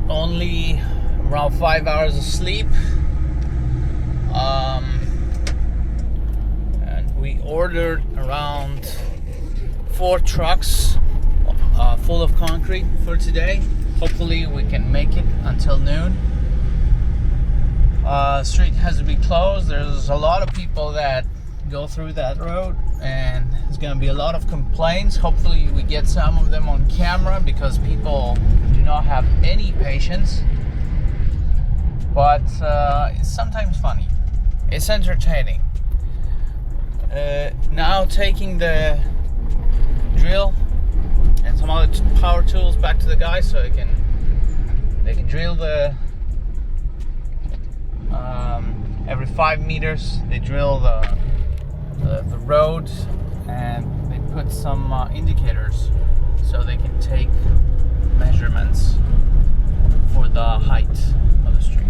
only around 5 hours of sleep. And we ordered around 4 trucks full of concrete for today. Hopefully we can make it until noon. Street has to be closed. There's a lot of people that go through that road, and there's going to be a lot of complaints. Hopefully we get some of them on camera, because people do not have any patience. But it's sometimes funny. It's entertaining. Now taking the drill and some other power tools back to the guys so they can drill the every 5 meters they drill the road, and they put some indicators so they can take measurements for the height of the street.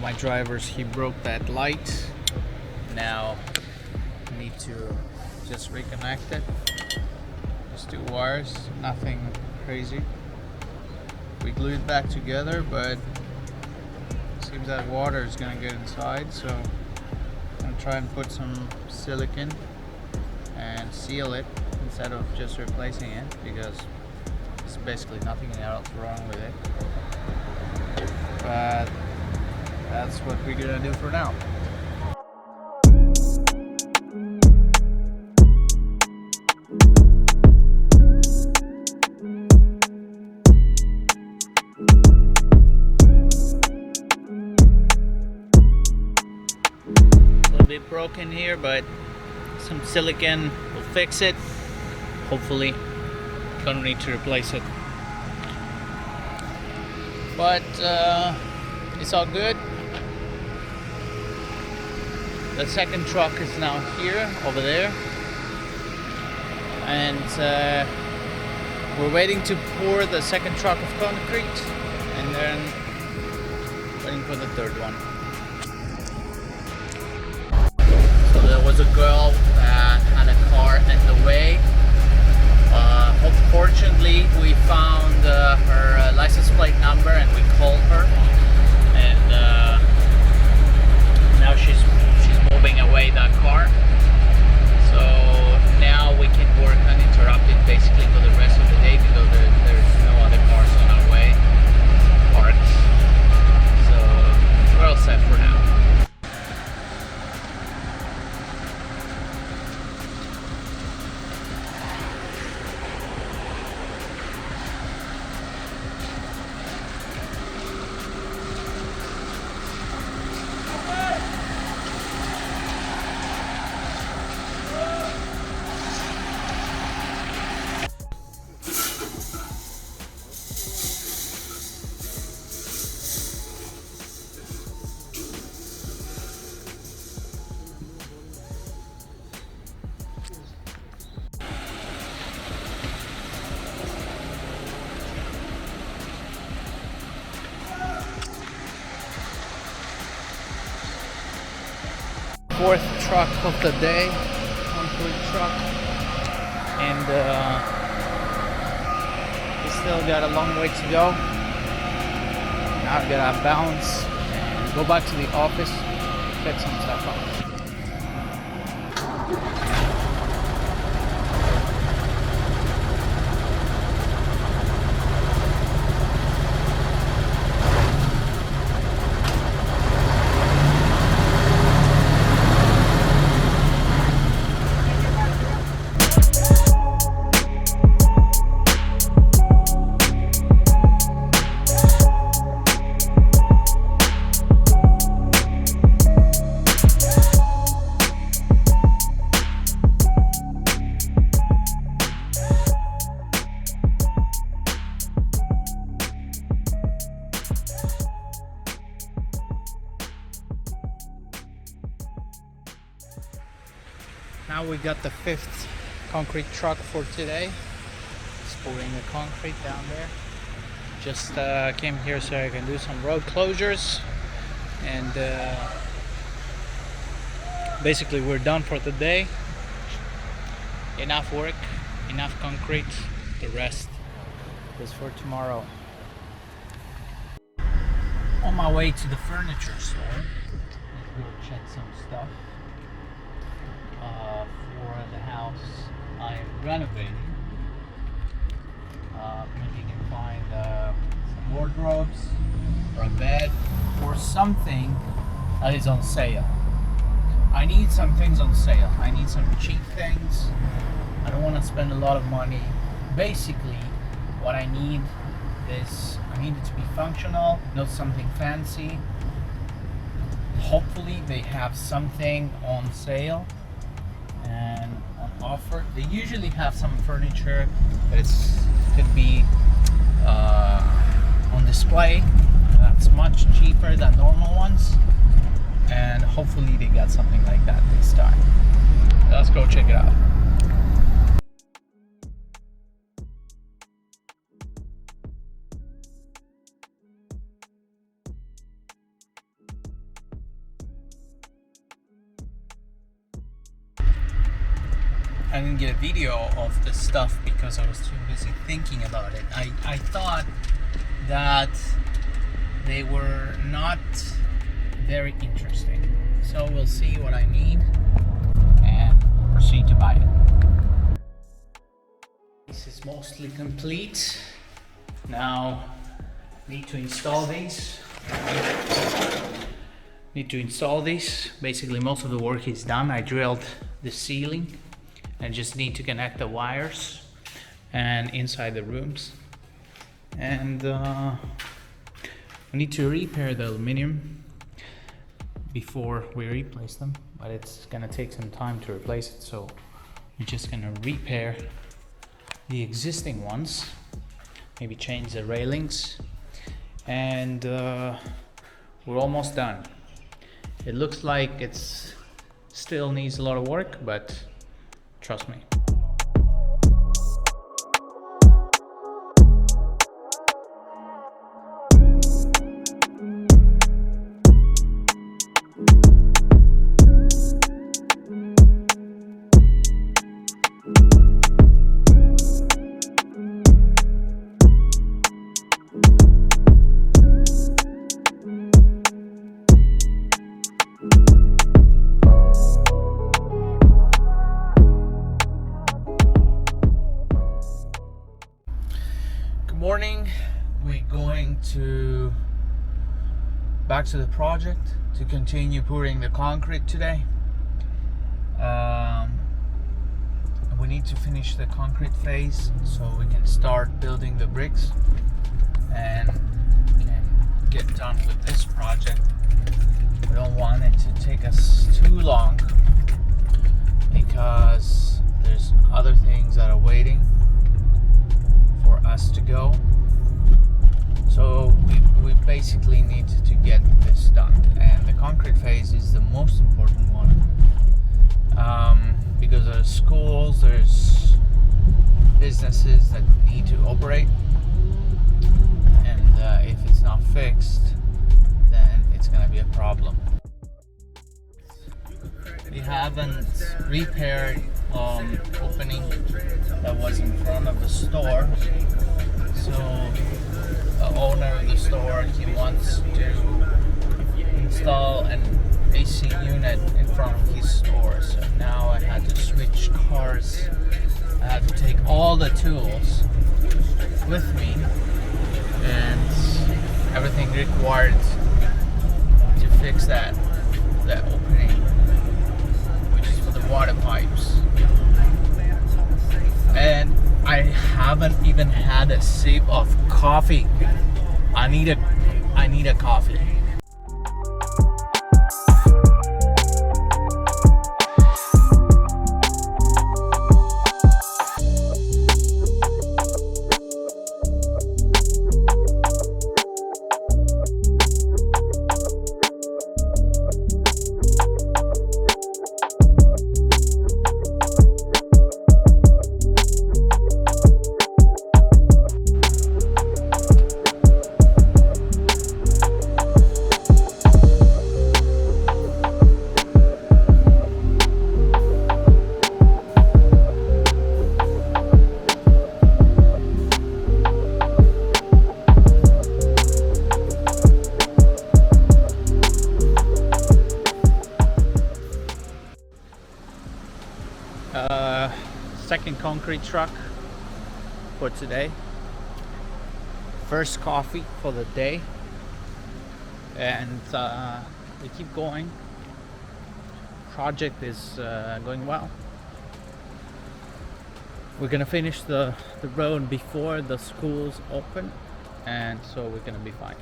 My drivers, he broke that light. Now I need to just reconnect it. Just 2 wires, nothing crazy. We glued it back together, but it seems that water is gonna get inside, so I'm gonna try and put some silicone and seal it instead of just replacing it, because there's basically nothing else wrong with it. But that's what we're gonna do for now. bit broken here, but some silicone will fix it. Hopefully, gonna need to replace it. But it's all good. The second truck is now here, over there, and we're waiting to pour the second truck of concrete, and then waiting for the third one. So there was a girl that had a car in the way. Fortunately, we found her license plate number and we called her, and now she's moving away that car. So now we can work uninterrupted basically for the rest of the day, because there's no other cars on our way parked. So we're all set for now. Fourth truck of the day, concrete truck, and we still got a long way to go. Now I gotta bounce and go back to the office, check some stuff out. Now we got the fifth concrete truck for today. It's pouring the concrete down there. Just came here so I can do some road closures, and basically we're done for the day. Enough work, enough concrete. The rest is for tomorrow. On my way to the furniture store. Let's go check some stuff for the house I am renovating. Maybe you can find some wardrobes or a bed or something that is on sale. I need some things on sale. I need some cheap things. I don't want to spend a lot of money. Basically, what I need is, I need it to be functional, not something fancy. Hopefully they have something on sale and on offer. They usually have some furniture that could be on display that's much cheaper than normal ones, and hopefully they got something like that this time. Let's go check it out. I didn't get a video of the stuff because I was too busy thinking about it. I thought that they were not very interesting. So we'll see what I need and proceed to buy it. This is mostly complete. Now need to install these. Basically most of the work is done. I drilled the ceiling. I just need to connect the wires and inside the rooms, and I need to repair the aluminum. before we replace them, but it's gonna take some time to replace it, so we're just gonna repair the existing ones, maybe change the railings, and we're almost done. It looks like it's still needs a lot of work, but trust me. Morning, we're going back to the project to continue pouring the concrete today. We need to finish the concrete phase so we can start building the bricks and can get done with this project. We don't want it to take us too long because there's other things that are waiting for us to go, so we basically need to get this done, and the concrete phase is the most important one, because there's schools, there's businesses that need to operate, and if it's not fixed, then it's gonna be a problem. We haven't repaired opening that was in front of the store, so the owner of the store, he wants to install an AC unit in front of his store. So now I had to switch cars. I had to take all the tools with me and everything required to fix that opening, which is for the water pipes. And I haven't even had a sip of coffee. I need a coffee. Second concrete truck for today. First coffee for the day, and we keep going. Project is going well. We're gonna finish the road before the schools open, and so we're gonna be fine.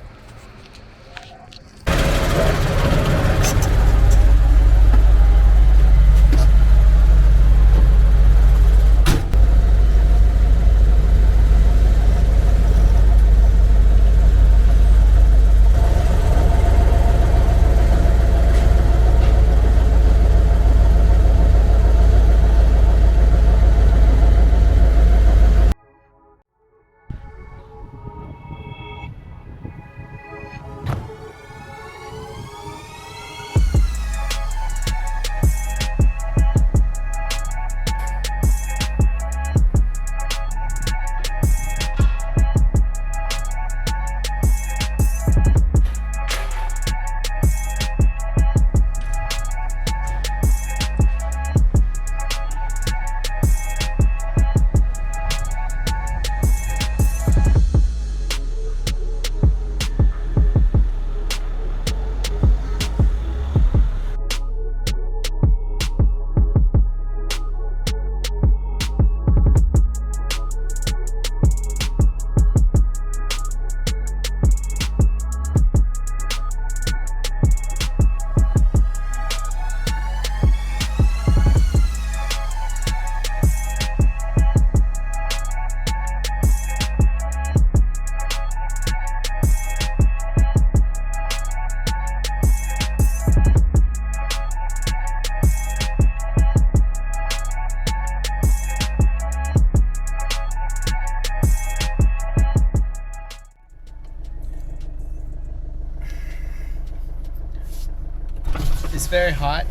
very hot.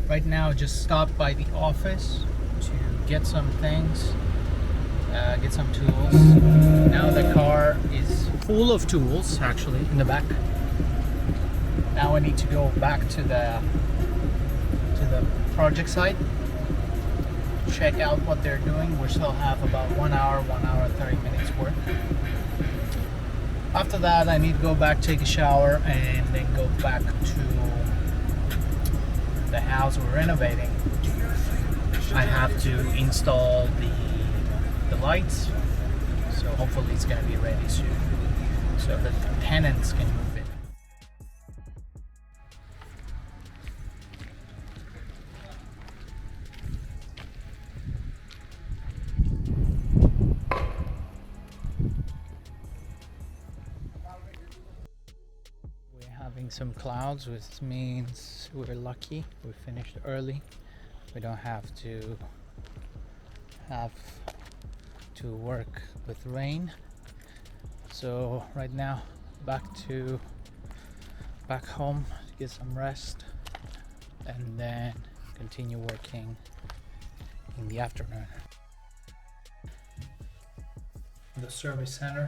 Right now, just stopped by the office to get some things, get some tools. Now the car is full of tools, actually, in the back. Now I need to go back to the project site, check out what they're doing. We still have about 1 hour, 30 minutes work. After that, I need to go back, take a shower, and then go back to the house we're renovating. I have to install the lights, so hopefully it's going to be ready soon, so that the tenants can move in. Having some clouds, which means we're lucky. We finished early. We don't have to work with rain. So right now, back home to get some rest, and then continue working in the afternoon. The service center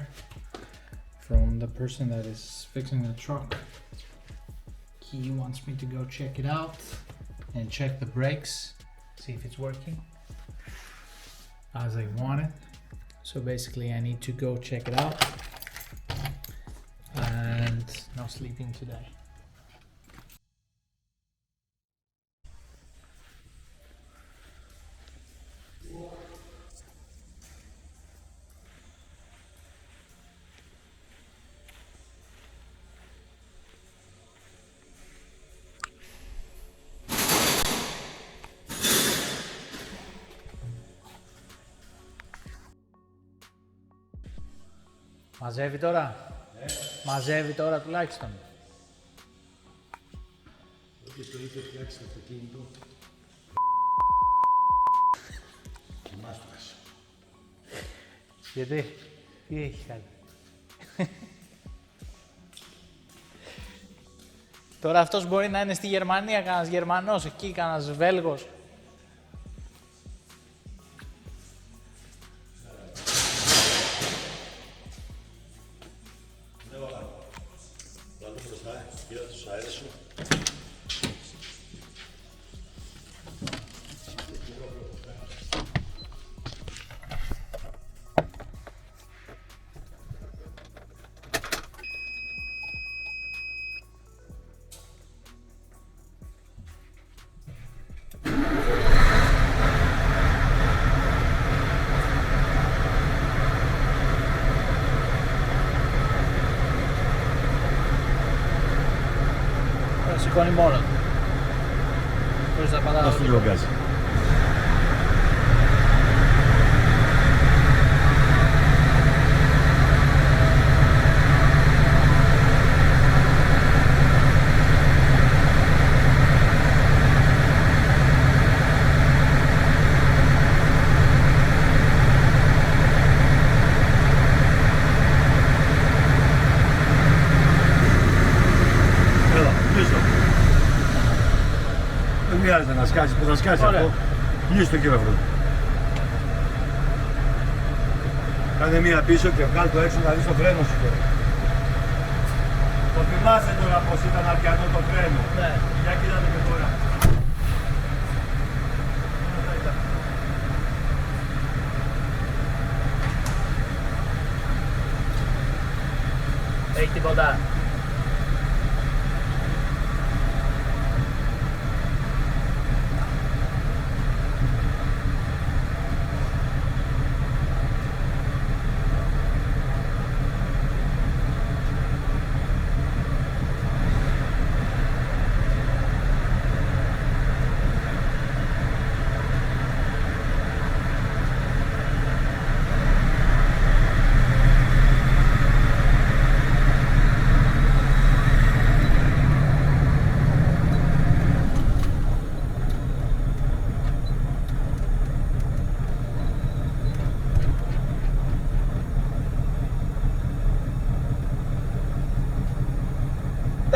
from the person that is fixing the truck. He wants me to go check it out and check the brakes, see if it's working as I want it. So basically I need to go check it out, and no sleeping today. Μαζεύει τώρα. Μαζεύει τώρα τουλάχιστον. Όχι, το είχε φτιάξει το αυτοκίνητο. Μάστορας. Γιατί, τι έχει κάνει. Τώρα αυτός μπορεί να είναι στη Γερμανία, κανένας Γερμανός εκεί, κανένας Βέλγος. Σηκώνει μόνο του. Χωρίς να πατάω. Αυτό λίγο γκάζι. Δεν χρειάζεται να σκάσει, που θα σκάσει αυτό. Λύσου το κύριο. Κάνε μία πίσω και βγάλει το έξω να δεις το φρένο σου τώρα. Το θυμάσαι τώρα πως ήταν αδιανό το φρένο. Ναι. Για κοίτατε και τώρα. Έχει τίποτα.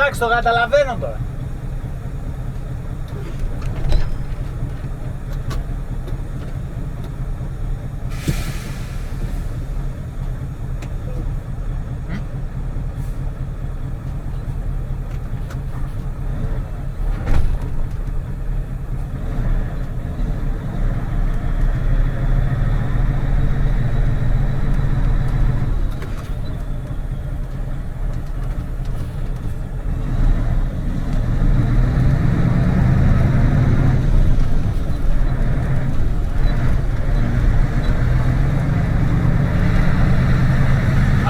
Εντάξει, το καταλαβαίνω τώρα.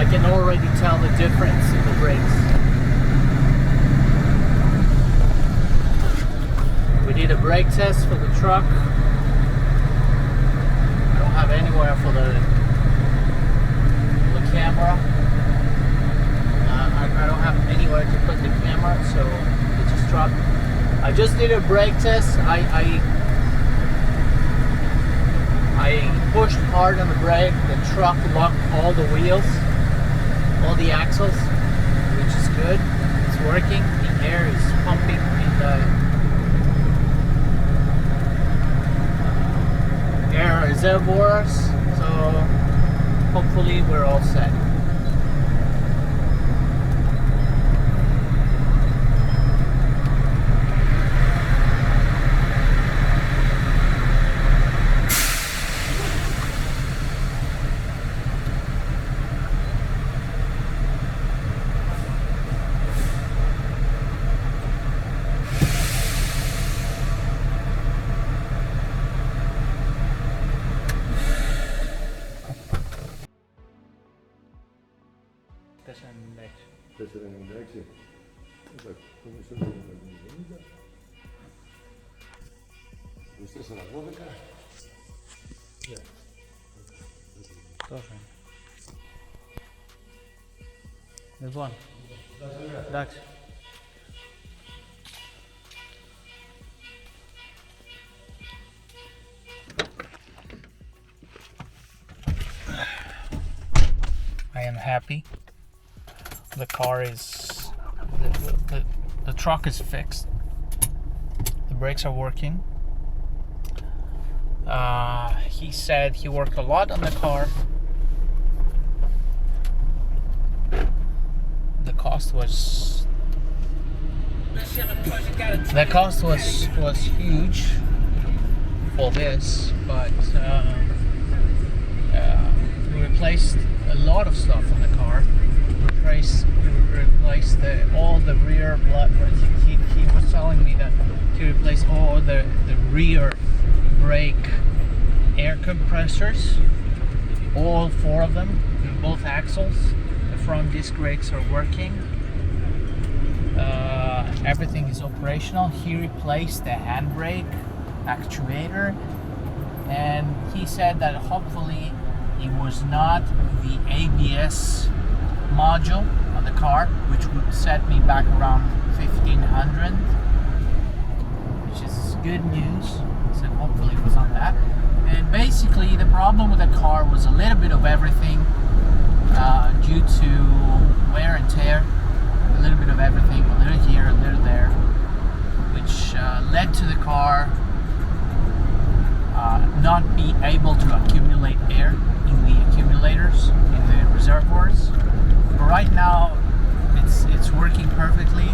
I can already tell the difference in the brakes. We did a brake test for the truck. I don't have anywhere for the camera. I don't have anywhere to put the camera, so it just dropped. I just did a brake test. I pushed hard on the brake. The truck locked all the wheels, all the axles, which is good. It's working. The air is pumping in the air reservoirs, so hopefully we're all set. Τέσσερα 96. Εντάξει, το μισό είναι 90. 24, 12. Τόσο είναι. Λοιπόν, εντάξει. I am happy. The car is, the truck is fixed. The brakes are working. He said he worked a lot on the car. The cost was huge for this, but we replaced a lot of stuff on the car. Replaced all the rear blood. He was telling me that he replaced all the rear brake air compressors, all 4 of them, both axles. The front disc brakes are working. Everything is operational. He replaced the handbrake actuator, and he said that hopefully it was not the ABS module on the car, which would set me back around 1500, which is good news. So hopefully it was on that. And basically the problem with the car was a little bit of everything, due to wear and tear, a little bit of everything, a little here, a little there, which led to the car not be able to accumulate air in the accumulators, in the reservoirs. But right now it's working perfectly,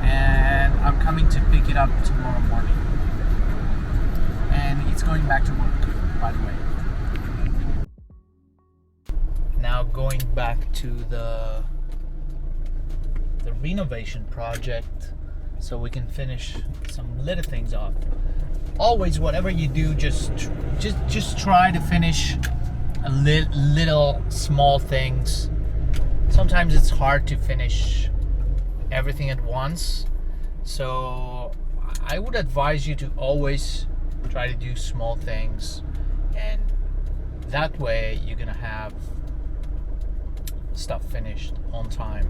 and I'm coming to pick it up tomorrow morning, and it's going back to work, by the way. Now going back to the renovation project, so we can finish some little things off. Always, whatever you do, just try to finish a little small things. Sometimes it's hard to finish everything at once, so I would advise you to always try to do small things, and that way you're gonna have stuff finished on time.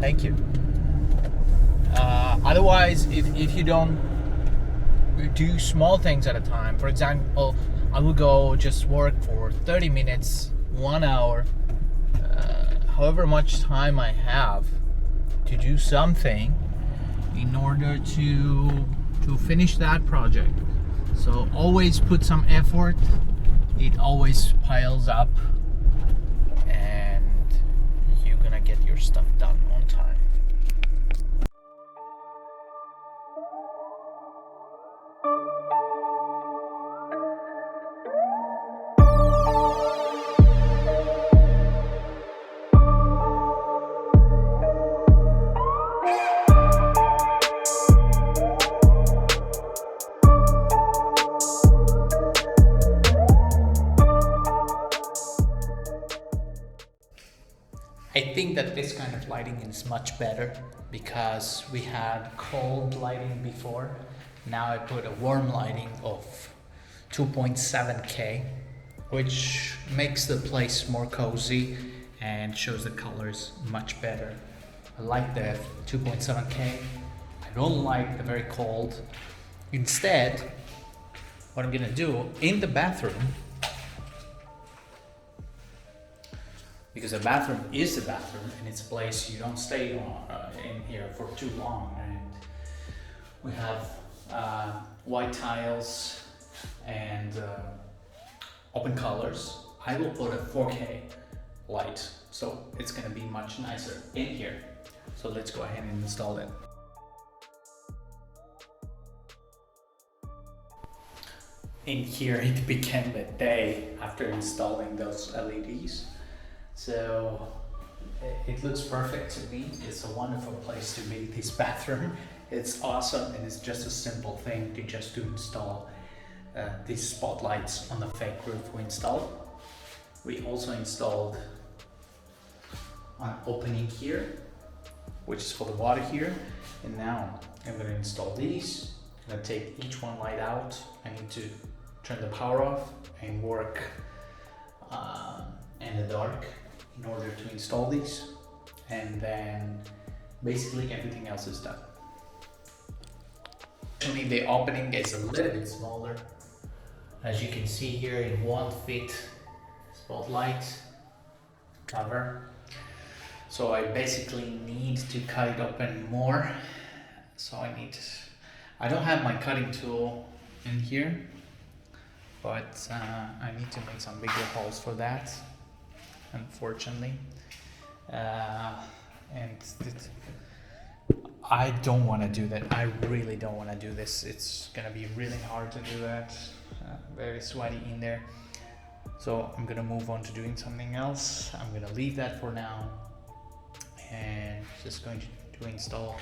Thank you. Otherwise, if you don't do small things at a time, for example, I will go just work for 30 minutes, 1 hour, however much time I have, to do something in order to finish that project. So always put some effort. It always piles up, and you're gonna get your stuff done on time. I think that this kind of lighting is much better because we had cold lighting before. Now I put a warm lighting of 2.7K, which makes the place more cozy and shows the colors much better. I like the 2.7K. I don't like the very cold. Instead, what I'm gonna do in the bathroom, because a bathroom is a bathroom and it's a place you don't stay in here for too long, and we have white tiles and open colors. I will put a 4K light, so it's gonna be much nicer in here. So let's go ahead and install it. In here it became a day after installing those LEDs. So it looks perfect to me. It's a wonderful place to be, this bathroom. It's awesome, and it's just a simple thing to install these spotlights on the fake roof we installed. We also installed an opening here, which is for the water here. And now I'm going to install these. I'm going to take each one light out. I need to turn the power off and work in the dark in order to install these, and then basically everything else is done. Actually, the opening is a little bit smaller. As you can see here, it won't fit spotlight cover, so I basically need to cut it open more. So I don't have my cutting tool in here, but I need to make some bigger holes for that, unfortunately. I don't want to do that. I really don't want to do this. It's gonna be really hard to do that. Very sweaty in there. So I'm gonna move on to doing something else. I'm gonna leave that for now and just going to install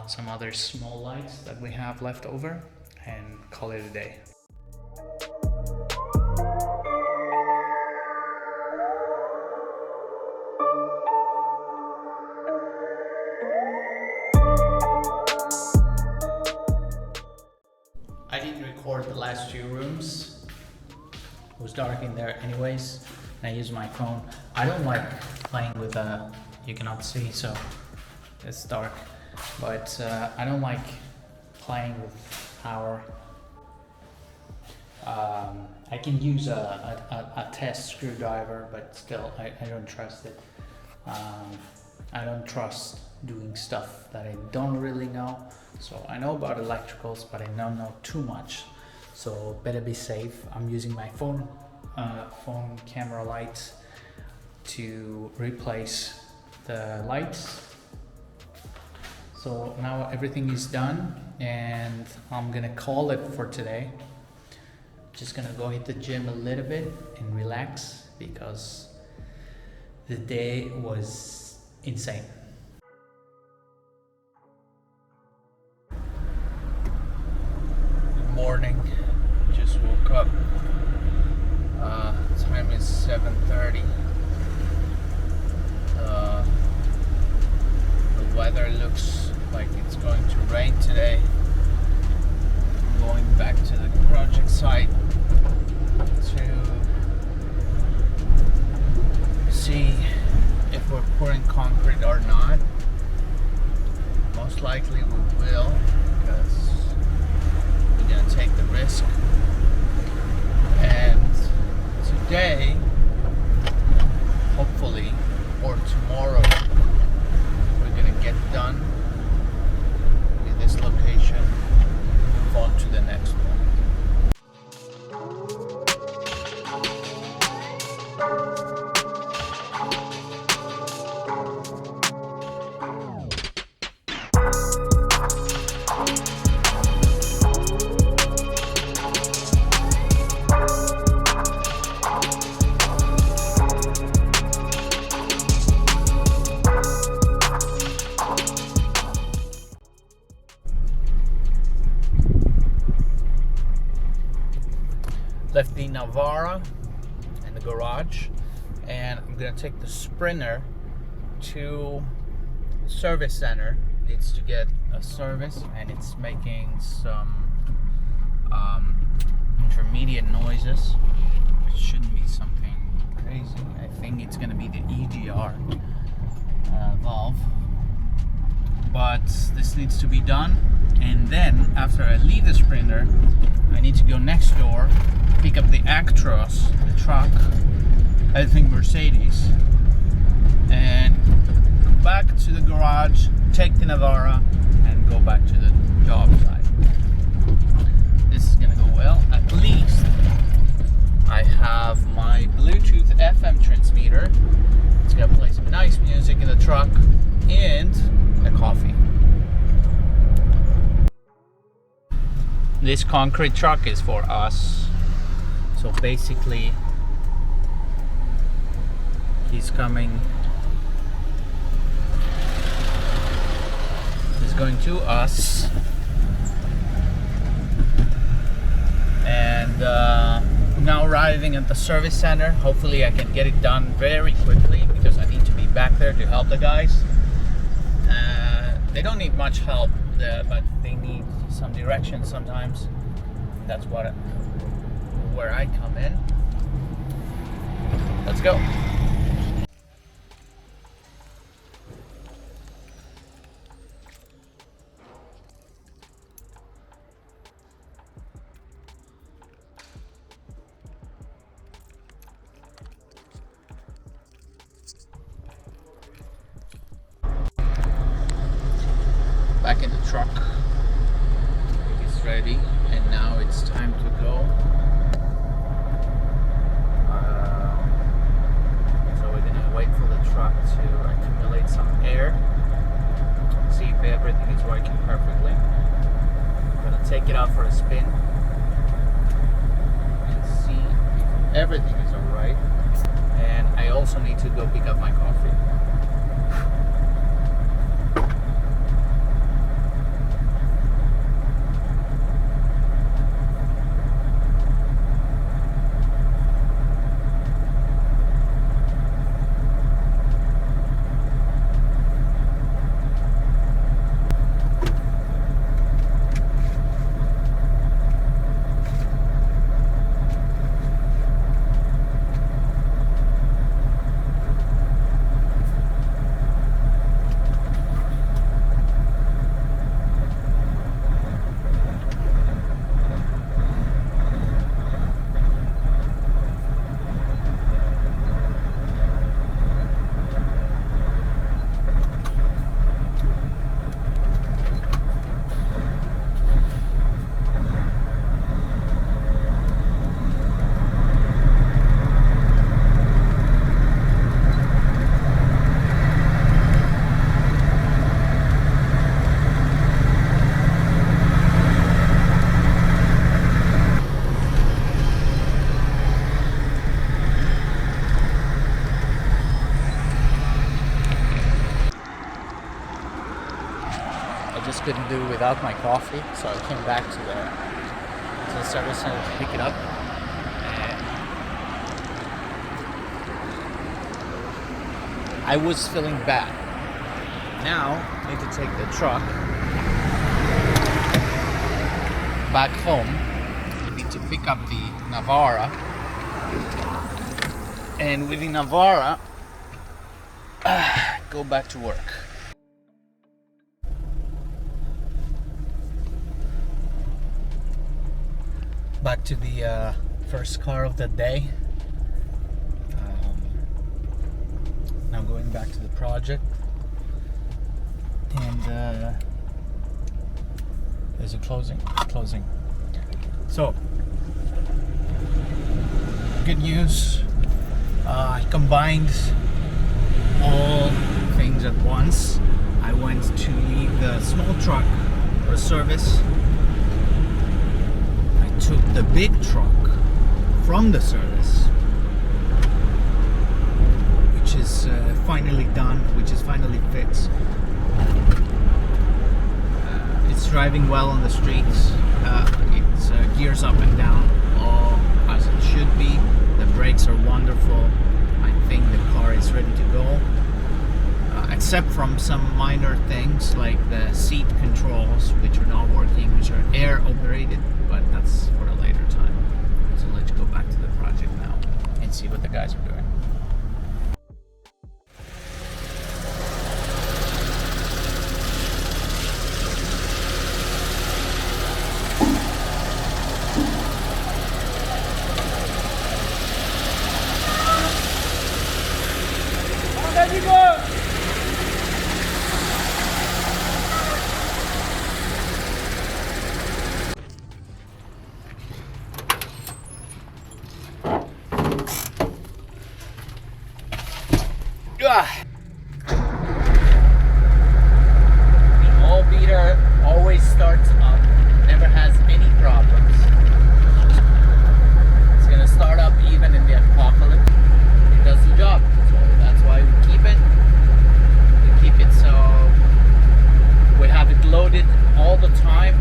some other small lights that we have left over and call it a day. I didn't record the last few rooms. It was dark in there anyways, and I used my phone. I don't like playing with you cannot see, so it's dark, but I don't like playing with power. I can use a test screwdriver, but still I don't trust it. I don't trust doing stuff that I don't really know. So I know about electricals, but I don't know too much. So better be safe. I'm using my phone camera light to replace the lights. So now everything is done, and I'm gonna call it for today. Just gonna go hit the gym a little bit and relax because the day was insane. Good morning. Just woke up. Time is 7:30. The weather looks like it's going to rain today. I'm going back to the project site to see if we're pouring concrete or not. Most likely we will, because we're gonna take the risk. And today, hopefully, or tomorrow, we're Navara in the garage, and I'm gonna take the Sprinter to the service center. It needs to get a service, and it's making some intermediate noises. It shouldn't be something crazy. I think it's gonna be the EGR valve, but this needs to be done. And then after I leave the Sprinter, I need to go next door, pick up the Actros, the truck, I think Mercedes, and go back to the garage, take the Navara, and go back to the job site. This is gonna go well. At least I have my Bluetooth FM transmitter. It's gonna play some nice music in the truck and a coffee. This concrete truck is for us. So basically, he's coming. He's going to us. And now arriving at the service center. Hopefully I can get it done very quickly because I need to be back there to help the guys. They don't need much help, but they need some direction sometimes. That's where I come in. Let's go. Back in the truck. It's ready, and now it's time to go. So we're gonna wait for the truck to accumulate some air, see if everything is working perfectly. I'm gonna take it out for a spin and see if everything is alright. And I also need to go pick up my coffee. Couldn't do without my coffee, so I came back to the service center to pick it up. And I was feeling bad. Now I need to take the truck back home. I need to pick up the Navara, and with the Navara, go back to work. Back to the first car of the day. Now going back to the project, and there's a closing. So good news. I combined all things at once. I went to leave the small truck for service. Took the big truck from the service, which is finally done, which is finally fixed. It's driving well on the streets. It gears up and down, all as it should. be. The brakes are wonderful. I think the car is ready to go. Except from some minor things like the seat controls, which are not working, which are air operated, but that's for a later time. So let's go back to the project now and see what the guys are doing. The all beater always starts up, never has any problems. It's gonna start up even in the apocalypse. It does the job, so that's why we keep it. We keep it so we have it loaded all the time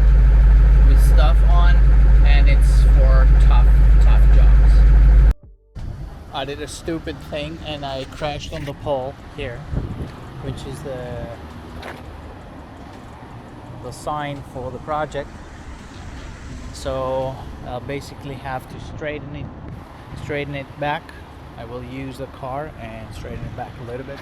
with stuff on, and it's for tough jobs. I did a stupid thing and I crashed on the pole here, which is the sign for the project. So I'll basically have to straighten it back. I will use the car and straighten it back a little bit.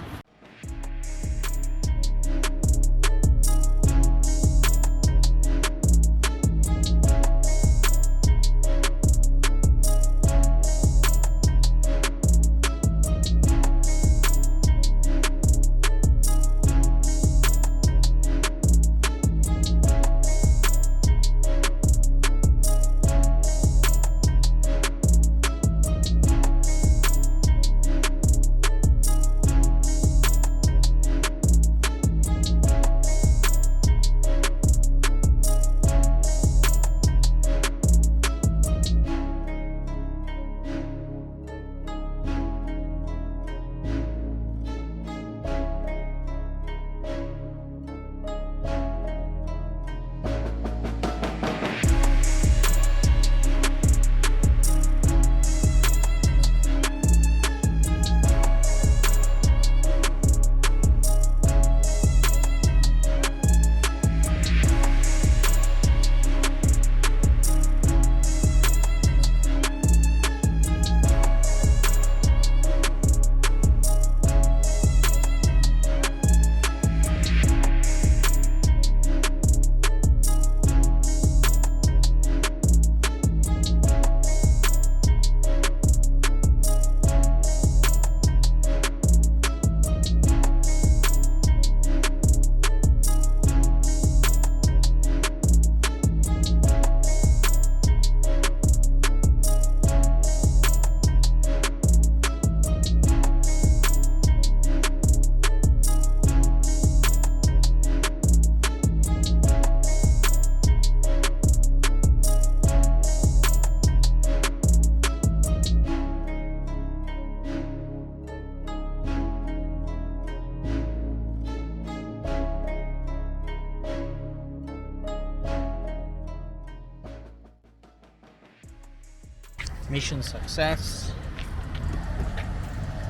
Mission success.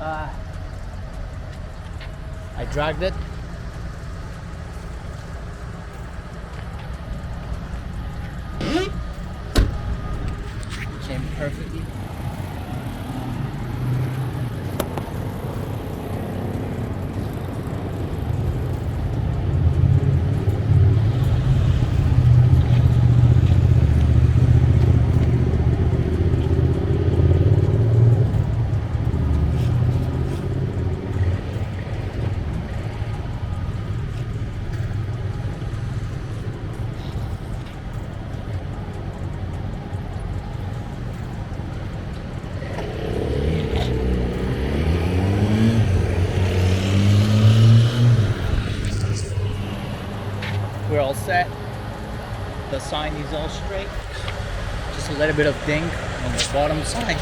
I dragged it. Came perfectly. We're all set. The sign is all straight. Just a little bit of ding on the bottom side,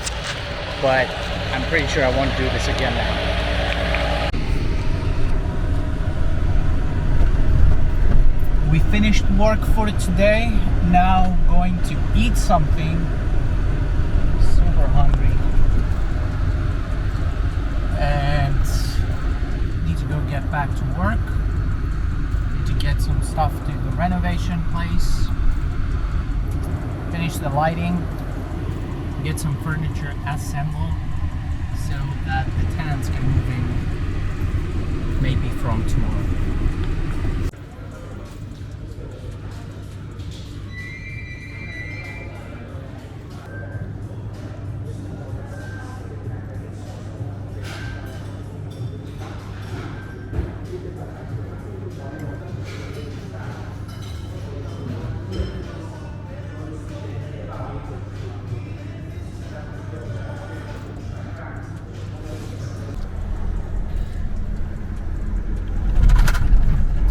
but I'm pretty sure I won't do this again now. We finished work for today. Now going to eat something. Super hungry. place, finish the lighting, get some furniture assembled so that the tenants can move in maybe from tomorrow.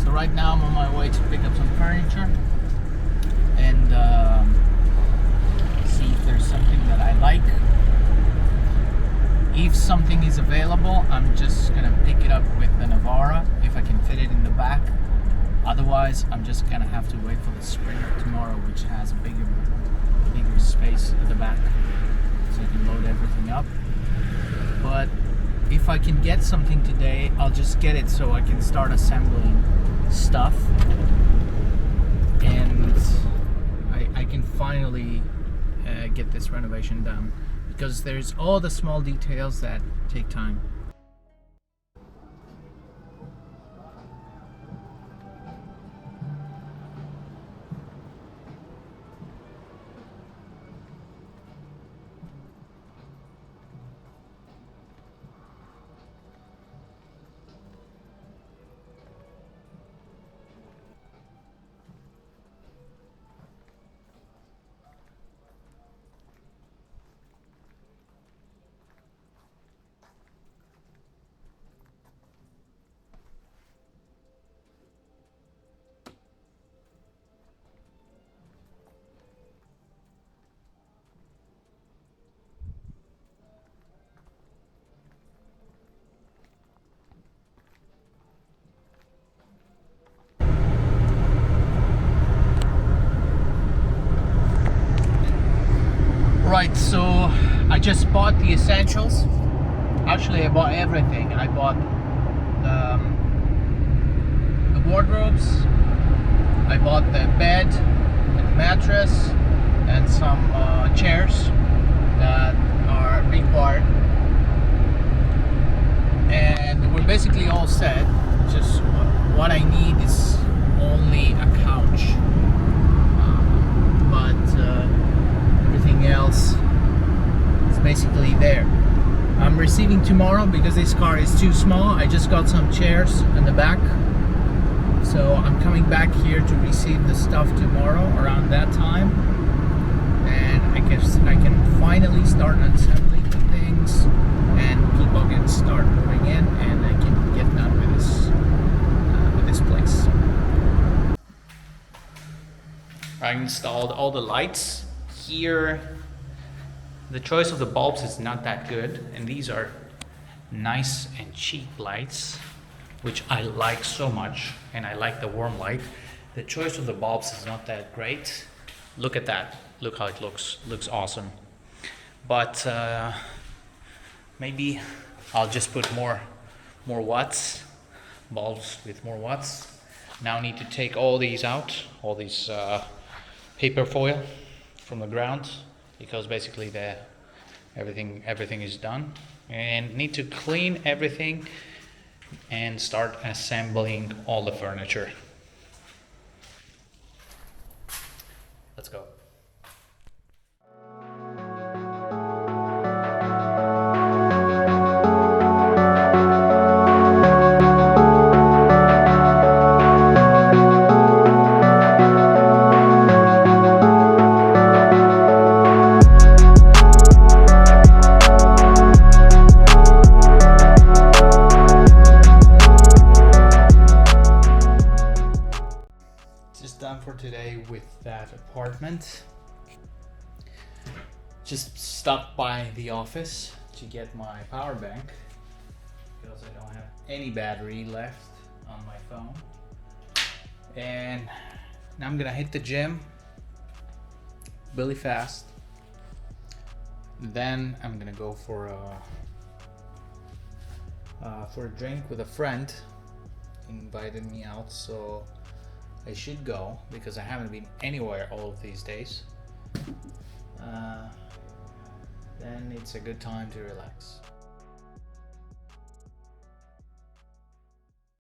Right now I'm on my way to pick up some furniture and see if there's something that I like. If something is available, I'm just gonna pick it up with the Navara if I can fit it in the back. Otherwise, I'm just gonna have to wait for the Springer tomorrow, which has a bigger space at the back, so I can load everything up. But if I can get something today, I'll just get it so I can start assembling stuff, and I can finally get this renovation done, because there's all the small details that take time. Right, so I just bought the essentials. Actually, I bought everything. I bought the wardrobes, I bought the bed, the mattress, and some chairs that are required. And we're basically all set. Just what I need is only a couch. Everything else is basically there. I'm receiving tomorrow because this car is too small. I just got some chairs in the back, so I'm coming back here to receive the stuff tomorrow around that time, and I can finally start assembling the things, and people can start moving in, and I can get done with this place. I installed all the lights. Here, the choice of the bulbs is not that good, and these are nice and cheap lights, which I like so much, and I like the warm light. The choice of the bulbs is not that great. Look at that. Look how it looks. Looks awesome. But maybe I'll just put more watts, bulbs with more watts. Now I need to take all these out, all these paper foil from the ground, because basically everything is done, and need to clean everything and start assembling all the furniture. Let's go. Done for today with that apartment. Just stopped by the office to get my power bank because I don't have any battery left on my phone, and now I'm gonna hit the gym really fast. Then I'm gonna go for a drink with a friend. He invited me out, so I should go because I haven't been anywhere all of these days, then it's a good time to relax.